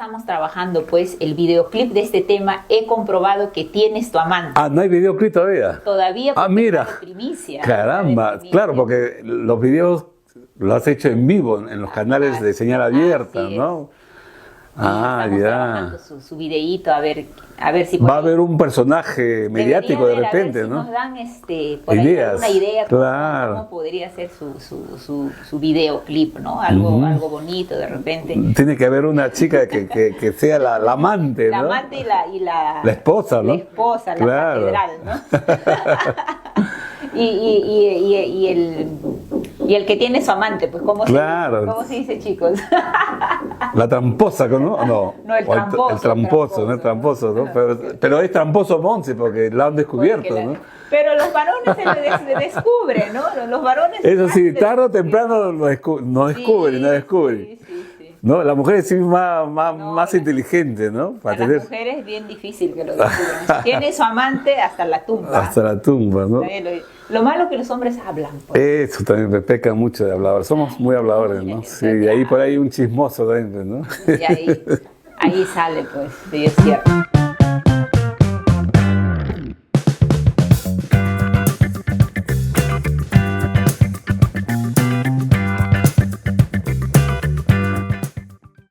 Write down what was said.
estamos trabajando pues el videoclip de este tema. He comprobado que tienes tu amante. Ah, ¿no hay videoclip todavía? Todavía porque mira. está de primicia. Caramba, Está de primicia. claro, porque los videos lo has hecho en vivo en los canales de señal abierta, ¿no? Estamos Ya. trabajando su videíto, a ver si Va a haber un personaje mediático de repente, a ver si ¿no? nos dan por ahí una idea, claro. cómo podría ser su videoclip, ¿no? Algo bonito de repente. Tiene que haber una chica que sea la amante, ¿no? La amante y la esposa, ¿no? La esposa, claro. la catedral, ¿no? y el que tiene su amante, pues ¿cómo se dice, chicos? La tramposa, ¿no? No, el tramposo. ¿no? Pero es tramposo Monse porque la han descubierto, ¿no? Pero los varones se descubren, ¿no? Los varones... Eso sí, tarde o temprano no descubren. Sí. No, la mujer es más inteligente, ¿no? Para las mujeres es bien difícil que lo descubran. Tiene su amante hasta la tumba. Hasta la tumba, ¿no? Lo malo es que los hombres hablan. Pues. Eso también me peca mucho de habladores. Somos muy habladores, ¿no? Sí, y ahí por ahí un chismoso también, ¿no? Y ahí sale, pues, sí, es cierto.